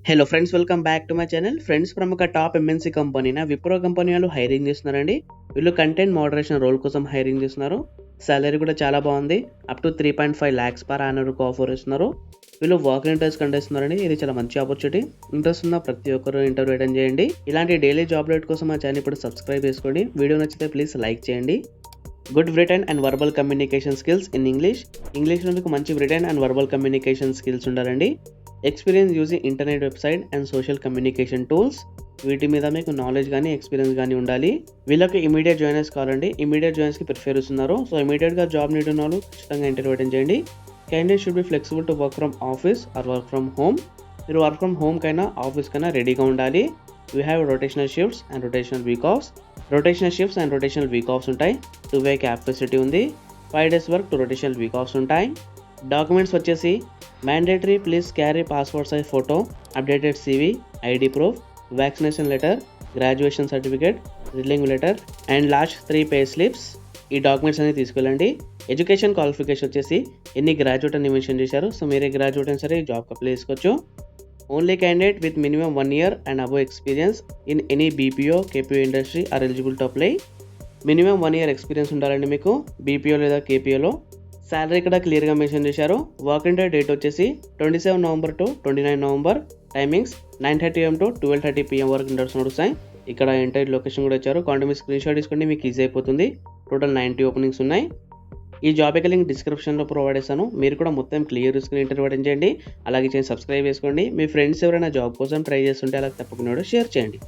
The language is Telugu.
Hello friends, welcome back to my channel. Friends, ప్రముఖ టాప్ ఎంఎన్సీ కంపెనీన విప్రో కంపెనీ వాళ్ళు హైరింగ్ చేస్తున్నారండి. వీళ్ళు కంటెంట్ మోడరేషన్ రోల్ కోసం హైరింగ్ చేస్తున్నారు. సాలరీ కూడా చాలా బాగుంది. Up to 3.5 lakhs per annum offer ఇస్తున్నారు. వీళ్ళు వాక్ ఇంటర్వ్యూస్ కండక్ట్ చేస్తున్నారండి. ఇది చాలా మంచి ఆపర్చునిటీ. ఇంట్రెస్ట్ ఉన్న ప్రతి ఒక్కరు ఇంటర్వ్యూ అటెండ్ చేయండి. ఇలాంటి డైలీ జాబ్ అప్డేట్ కోసం మా ఛానల్ ఇప్పుడు సబ్స్క్రైబ్ చేసుకోండి. వీడియో నచ్చితే ప్లీజ్ లైక్ చేయండి. Good written and verbal communication skills in ఇంగ్లీష్లో మీకు మంచి written and verbal communication skills ఉండాలండి. Experience using internet website and social communication tools, వీటి మీద మీకు నాలెడ్జ్ కానీ ఎక్స్పీరియన్స్ కానీ ఉండాలి. వీళ్ళకి ఇమీడియట్ జాయినర్స్ కావాలండి. ఇమీడియట్ జాయినర్స్కి ప్రిఫర్ ఇస్తున్నారు. సో ఇమీడియట్గా జాబ్ నీడ్ ఉన్న వాళ్ళు ఖచ్చితంగా ఇంటర్వ్యూ అటెండ్ చేయండి. Candidate should be flexible to work from office or work from home. మీరు వర్క్ ఫ్రమ్ హోమ్ కైనా ఆఫీస్ కైనా రెడీగా ఉండాలి. We have rotational shifts and rotational week offs. Rotational shifts and rotational week offs ఉంటాయి. 2-way క్యాపసిటీ ఉంది. 5 days work 2 rotational week offs ఉంటాయి. డాక్యుమెంట్స్ వచ్చేసి mandatory please carry passport size photo, updated CV, ID proof, vaccination letter, graduation certificate, relieving letter and last 3 pay slips. ఈ డాక్యుమెంట్స్ అనేది తీసుకెళ్ళండి. ఎడ్యుకేషన్ క్వాలిఫికేషన్ వచ్చేసి ఎన్ని గ్రాడ్యుయేట్ అని మెన్షన్ చేశారు. సో మీరే గ్రాడ్యుయేట్ అయినా సరే జాబ్కి అప్లై చేసుకోవచ్చు. Only candidate with minimum 1 year and above experience in any BPO, KPO industry are eligible to apply. Minimum 1 year experience ఉండాలండి మీకు BPO లేదా KPOలో. శాలరీ ఇక్కడ క్లియర్గా మెన్షన్ చేశారు. వర్క్ ఇంటర్ డేట్ వచ్చేసి 27 November to 29 November. Timings 9:30 AM to 12:30 PM వరకు ఇంటర్వ్యూస్ నడుస్తాయి. ఇక్కడ ఇంటర్వ్యూ లొకేషన్ కూడా ఇచ్చారు. కాంటే మీ స్క్రీన్ షాట్ తీసుకోండి, మీకు ఈజీ అయిపోతుంది. టోటల్ 90 ఓపెనింగ్స్ ఉన్నాయి. ఈ జాబ్ యొక్క లింక్ డిస్క్రిప్షన్లో ప్రొవైడ్ చేస్తాను. మీరు కూడా మొత్తం క్లియర్ స్క్రీన్ ఇంటర్వ్యూ అటెండ్ చేయండి. అలాగే సబ్స్క్రైబ్ చేసుకోండి. మీ ఫ్రెండ్స్ ఎవరైనా జాబ్ కోసం ట్రై చేస్తుంటే అలా తప్పకుండా షేర్ చేయండి.